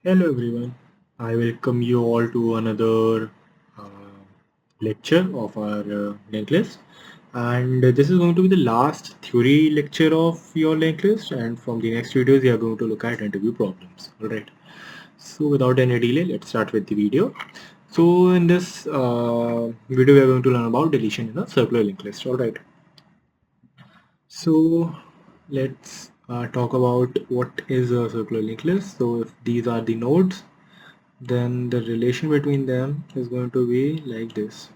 Hello everyone, I welcome you all to another uh, lecture of our linked list, and this is going to be the last theory lecture of your linked list, and from the next videos we are going to look at interview problems. Alright, so without any delay, let's start with the video. So in this video we are going to learn about deletion in a circular linked list. Alright, so let's talk about what is a circular linked list. So if these are the nodes, then the relation between them is going to be like this,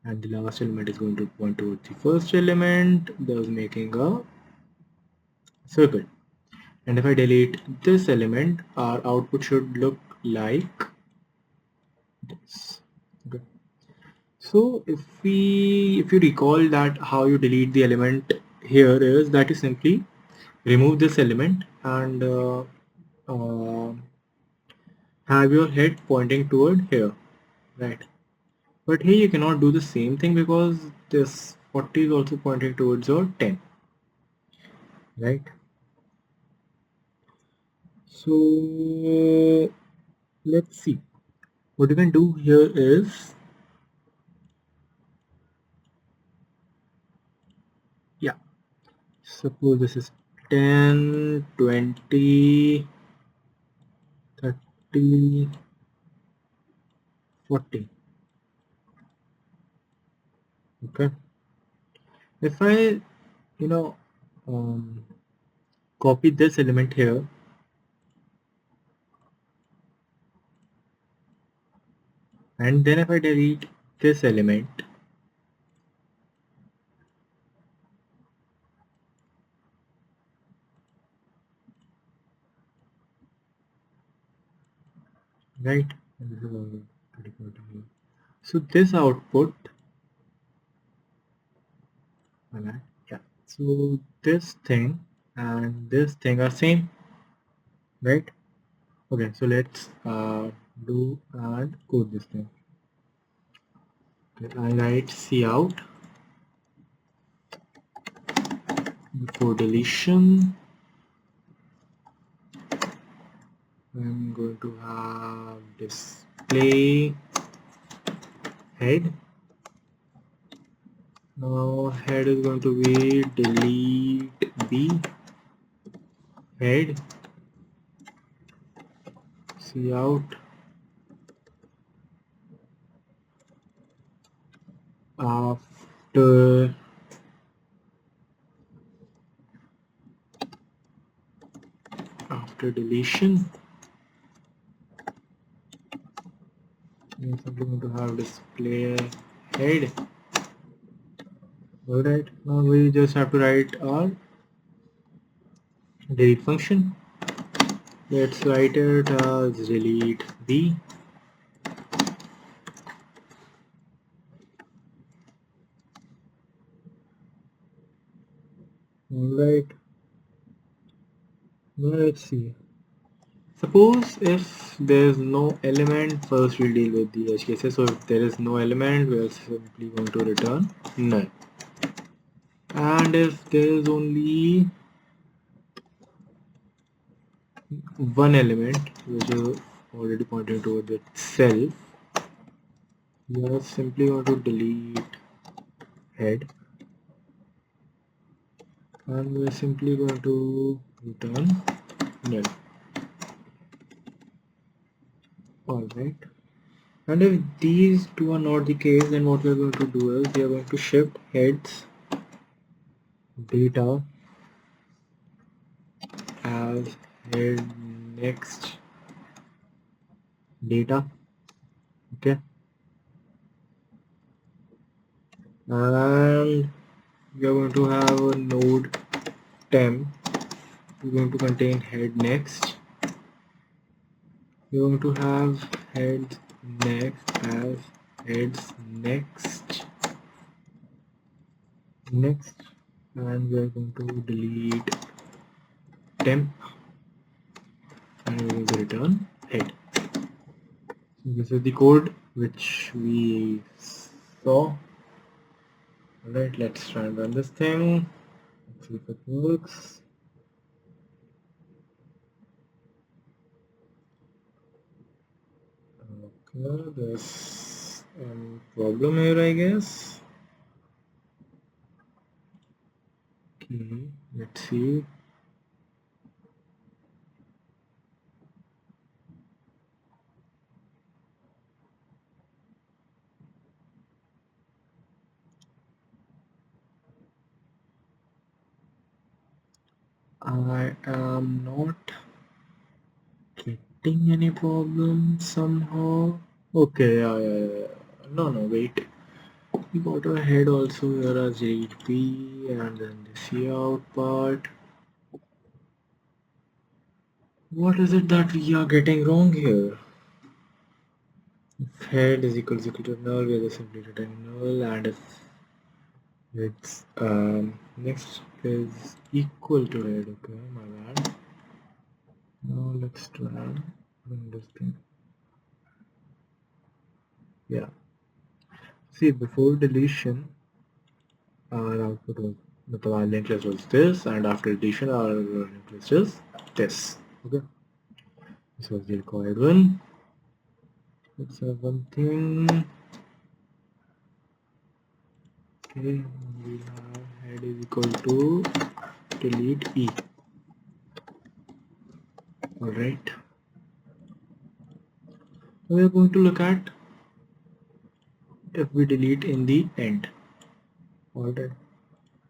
and the last element is going to point towards the first element, thus making a circle. And if I delete this element, our output should look like this. Okay. So if you recall that how you delete the element here is that you simply remove this element and uh, have your head pointing toward here, right? But here you cannot do the same thing because this 40 is also pointing towards your 10, right? So let's see. What you can do here is, yeah, suppose this is 10, 20, 30, 40. Okay. If I, you know, um, copy this element here, and then if I delete this element, right? So this output, alright, yeah. So this thing and this thing are same, right? Okay, so let's do and code this thing. Okay, I write cout before deletion. I'm going to have display head. Now head is going to be delete b head cout after deletion. I'm simply going to have display head. Alright, now we just have to write our delete function. Let's write it as delete b. Alright, now let's see. Suppose if there is no element, first we'll deal with the edge cases. So if there is no element, we are simply going to return null. And if there is only one element, which is already pointing towards itself, we are simply going to delete head, and we are simply going to return null. Alright. And if these two are not the case, then what we are going to do is we are going to shift heads data as head next data. Okay. And we are going to have a node temp. We're going to contain head next. We're going to have heads next as heads next, and we are going to delete temp, and we're going to return head. So this is the code which we saw. Alright, let's try and run this thing. Let's see if it works. There's a problem here, I guess. Okay, let's see. I am not getting any problem somehow. Okay, yeah. No, wait. We got our head also here as HP and then the C out part. What is it that we are getting wrong here? If head is equal to null, we are simply returning null, and if it's next is equal to head, okay, my bad. Now let's try and run this thing. Yeah. See, before deletion, our output was our linked list was this, and after deletion, our linked list is this. Okay. This was the required one. Let's have one thing. Okay, we have head is equal to delete e. Alright. We are going to look at if we delete in the end. Alright.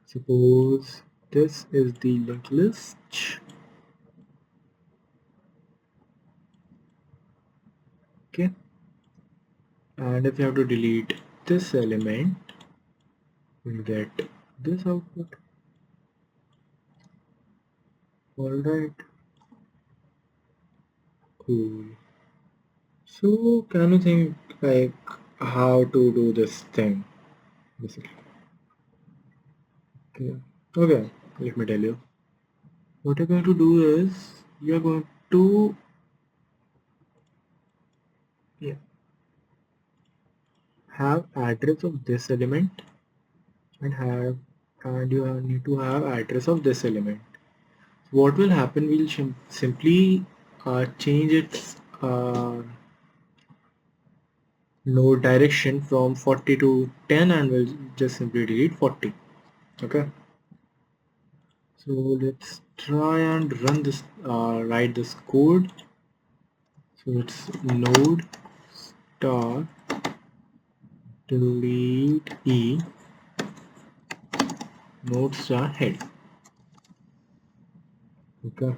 Suppose this is the linked list. Okay. And if you have to delete this element, we'll get this output. Alright. Cool. So can you think like how to do this thing basically? Okay. Okay, let me tell you. What you're going to do is you're going to have address of this element and you need to have address of this element. What will happen, we'll simply change its node direction from 40 to 10 and we'll just simply delete 40. Okay, so let's try and run this write this code. So it's node star delete e node star head. Okay,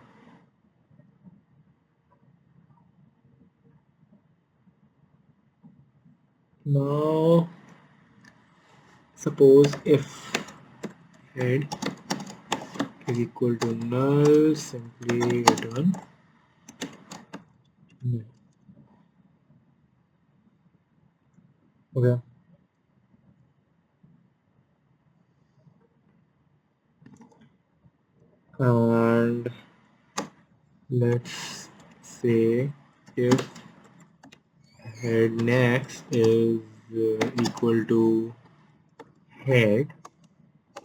now suppose if head is equal to null, simply return null. Okay, and let's say if head next is equal to head,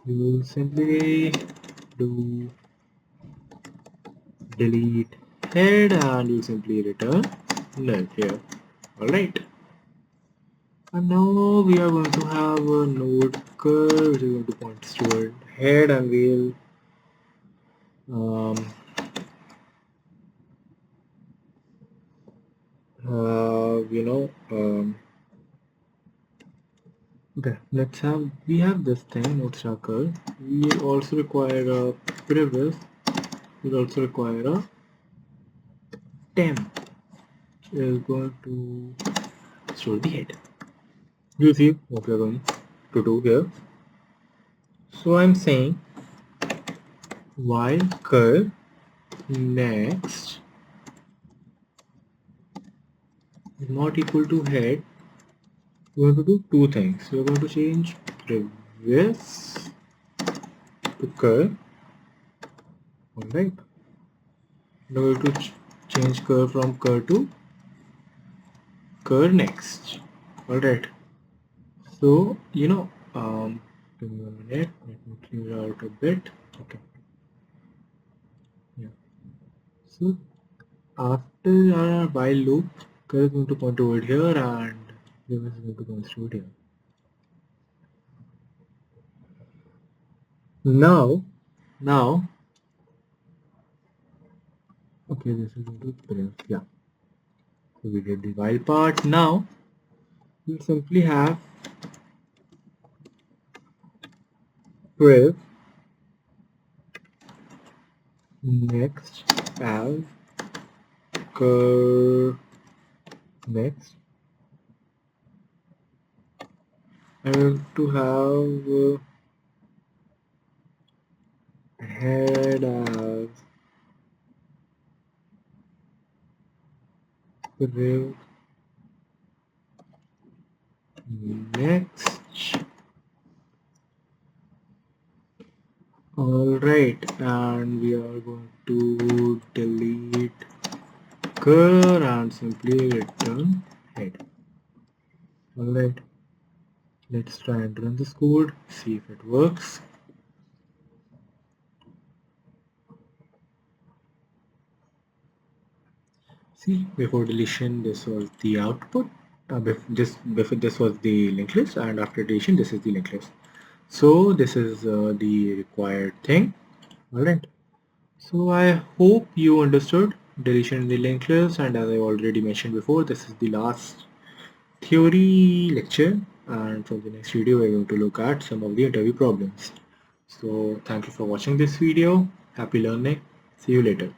you will simply do delete head and you simply return null here. Alright, and now we are going to have a node curve which is going to point toward head and we'll um, okay, we have this thing, node star curve. We also require a previous, we'll also require a temp which is going to store the head. You see what we are going to do here. So I'm saying while curve next is not equal to head, we're going to do two things. We're going to change previous to curve. Alright. Now we're going to change curve from curve to curve next. Alright. So, give me a minute. Let me clear out a bit. Okay. Yeah. So after our while loop curve is going to point over here and this is going to point through here. Now, okay, this is going to print, yeah. So we did the while part. Now we simply have priv next as curve next. I want to have head as priv next. Alright, and we are going to delete curve and simply return head. Alright, let's try and run this code, see if it works. See, before deletion this was the output, before this was the linked list, and after deletion this is the linked list. So this is the required thing. Alright, so I hope you understood deletion in the linked list, and as I already mentioned before, this is the last theory lecture, and from the next video we're going to look at some of the interview problems. So thank you for watching this video. Happy learning. See you later.